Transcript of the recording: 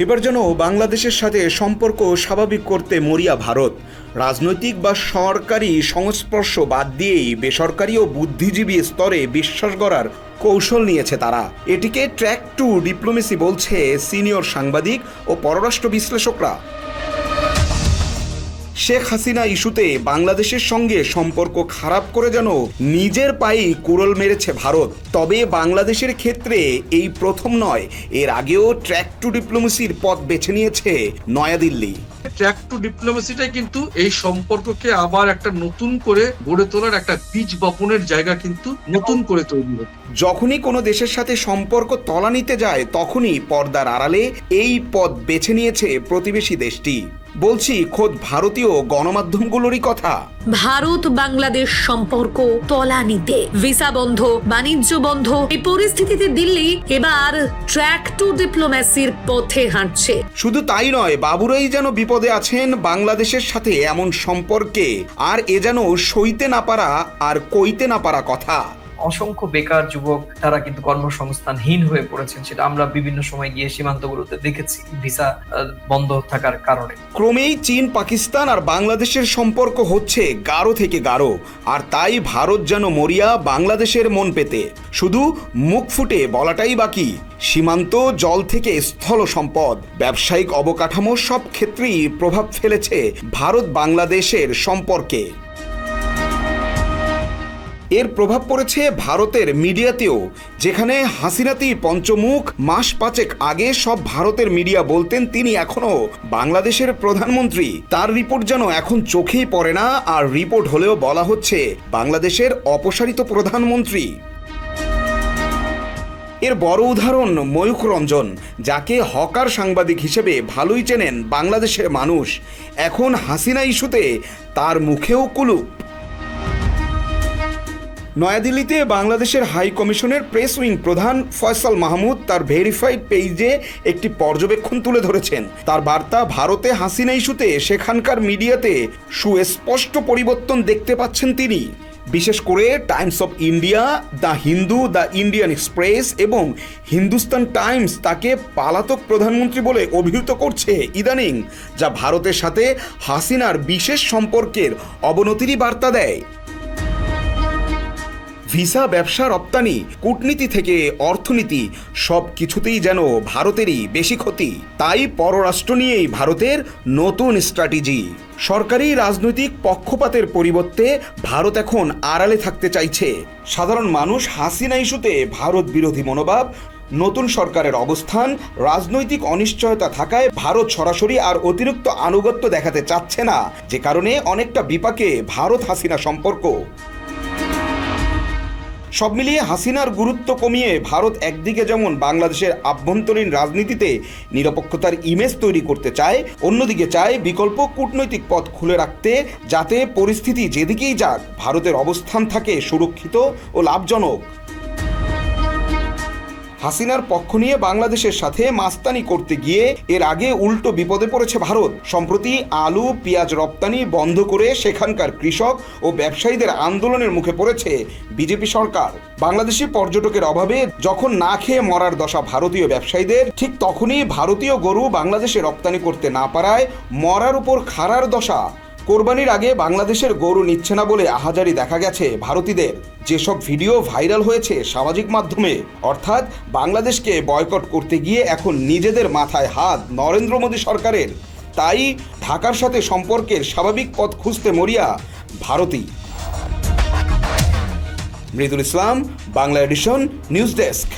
এবার যেন বাংলাদেশের সাথে সম্পর্ক স্বাভাবিক করতে মরিয়া ভারত। রাজনৈতিক বা সরকারি সংস্পর্শ বাদ দিয়েই বেসরকারি ও বুদ্ধিজীবী স্তরে বিশ্বাস গড়ার কৌশল নিয়েছে তারা। এটিকে ট্র্যাক টু ডিপ্লোমেসি বলছে সিনিয়র সাংবাদিক ও পররাষ্ট্র বিশ্লেষকরা। শেখ হাসিনা ইস্যুতে বাংলাদেশের সঙ্গে সম্পর্ক খারাপ করে যেন নিজের পায়েই কুড়োল মেরেছে ভারত। তবে বাংলাদেশের ক্ষেত্রে এই প্রথম নয়, এর আগেও ট্র্যাক টু ডিপ্লোমেসির পথ বেছে নিয়েছে নয়াদিল্লি। ট্র্যাক টু ডিপ্লোমেসিটা কিন্তু এই সম্পর্ককে আবার একটা নতুন করে গড়ে তোলার একটা বীজ বপনের জায়গা কিন্তু নতুন করে তৈরি হচ্ছে। যখনই কোনো দেশের সাথে সম্পর্ক তলানিতে যায় তখনই পর্দার আড়ালে এই পথ বেছে নিয়েছে প্রতিবেশী দেশটি। বলছি খোদ ভারতীয় গণমাধ্যমগুলোরই কথা। ভারত বাংলাদেশ সম্পর্ক তলানিতে, ভিসা বন্ধ, বাণিজ্য বন্ধ। এই পরিস্থিতিতে দিল্লি এবার ট্র্যাক টু ডিপ্লোমেসির পথে হাঁটছে। শুধু তাই নয়, বাবুরাই যেন বিপদে আছেন বাংলাদেশের সাথে এমন সম্পর্কে, আর এ যেন সইতে না পারা আর কইতে না পারা কথা। অসংখ্য বেকার যুবক তারা কিন্তু কর্মসংস্থানহীন হয়ে পড়েছেন, সেটা আমরা বিভিন্ন সময় গিয়ে সীমান্তগুলোতে দেখেছি ভিসা বন্ধ থাকার কারণে। ক্রমেই চীন, পাকিস্তান আর বাংলাদেশের সম্পর্ক হচ্ছে গাঢ় থেকে গাঢ়, আর তাই ভারত যেন মরিয়া বাংলাদেশের মন পেতে। শুধু মুখ ফুটে বলাটাই বাকি। সীমান্ত, জল থেকে স্থল সম্পদ, ব্যবসায়িক অবকাঠামো সব ক্ষেত্রেই প্রভাব ফেলেছে ভারত বাংলাদেশের সম্পর্কে। এর প্রভাব পড়েছে ভারতের মিডিয়াতেও, যেখানে হাসিনাতি পঞ্চমুখ মাস পাঁচেক আগে সব ভারতের মিডিয়া বলতেন তিনি এখনো বাংলাদেশের প্রধানমন্ত্রী। তার রিপোর্ট যেন এখন চোখেই পড়ে না, আর রিপোর্ট হলেও বলা হচ্ছে বাংলাদেশের অপসারিত প্রধানমন্ত্রী। এর বড় উদাহরণ ময়ূখ রঞ্জন, যাকে হকার সাংবাদিক হিসেবে ভালোই চেনেন বাংলাদেশের মানুষ। এখন হাসিনা ইস্যুতে তার মুখেও কুলুপ। নয়াদিল্লিতে বাংলাদেশের হাই কমিশনের প্রেস উইং প্রধান ফয়সাল মাহমুদ তার ভেরিফাইড পেজে একটি পর্যবেক্ষণ তুলে ধরেছেন। তার বার্তা, ভারতে হাসিনা ইস্যুতে সেখানকার মিডিয়াতে সুস্পষ্ট পরিবর্তন দেখতে পাচ্ছেন তিনি। বিশেষ করে Times of India, the Hindu, the Indian express এবং হিন্দুস্তান টাইমস তাকে পালাতক প্রধানমন্ত্রী বলে অভিহিত করছে ইদানিং, যা ভারতের সাথে হাসিনার বিশেষ সম্পর্কের অবনতিরই বার্তা দেয়। ভিসা, ব্যবসা, রপ্তানি, কূটনীতি থেকে অর্থনীতি সব কিছুতেই যেন ভারতেরই বেশি ক্ষতি। তাই পররাষ্ট্র নিয়েই ভারতের নতুন স্ট্র্যাটেজি। সরকারি রাজনৈতিক পক্ষপাতের পরিবর্তে ভারত এখন আড়ালে থাকতে চাইছে। সাধারণ মানুষ হাসিনা ইস্যুতে ভারত বিরোধী মনোভাব, নতুন সরকারের অবস্থান, রাজনৈতিক অনিশ্চয়তা থাকায় ভারত সরাসরি আর অতিরিক্ত আনুগত্য দেখাতে চাচ্ছে না, যে কারণে অনেকটা বিপাকে ভারত হাসিনা সম্পর্ক। সব মিলিয়ে হাসিনার গুরুত্ব কমিয়ে ভারত একদিকে যেমন বাংলাদেশের আভ্যন্তরীণ রাজনীতিতে নিরপেক্ষতার ইমেজ তৈরি করতে চায়, অন্যদিকে চায় বিকল্প কূটনৈতিক পথ খুলে রাখতে, যাতে পরিস্থিতি যেদিকেই যাক ভারতের অবস্থান থাকে সুরক্ষিত ও লাভজনক। হাসিনার পক্ষ নিয়ে বাংলাদেশের সাথে মাস্তানি করতে গিয়ে এর আগে উল্টো বিপদে পড়েছে ভারত। সম্প্রতি আলু, পেঁয়াজ রপ্তানি বন্ধ করে সেখানকার কৃষক ও ব্যবসায়ীদের আন্দোলনের মুখে পড়েছে বিজেপি সরকার। বাংলাদেশি পর্যটকের অভাবে যখন না খেয়ে মরার দশা ভারতীয় ব্যবসায়ীদের, ঠিক তখনই ভারতীয় গরু বাংলাদেশে রপ্তানি করতে না পারায় মরার উপর খাড়ার দশা। কোরবানির আগে বাংলাদেশের গরু নিচ্ছে না বলে আহাজারি দেখা গেছে ভারতীদের। যেসব ভিডিও ভাইরাল হয়েছে সামাজিক মাধ্যমে, অর্থাৎ বাংলাদেশকে বয়কট করতে গিয়ে এখন নিজেদের মাথায় হাত নরেন্দ্র মোদী সরকারের। তাই ঢাকার সাথে সম্পর্কের স্বাভাবিক পথ খুঁজতে মরিয়া ভারতই। মৃদুল ইসলাম, বাংলা এডিশন, নিউজ ডেস্ক।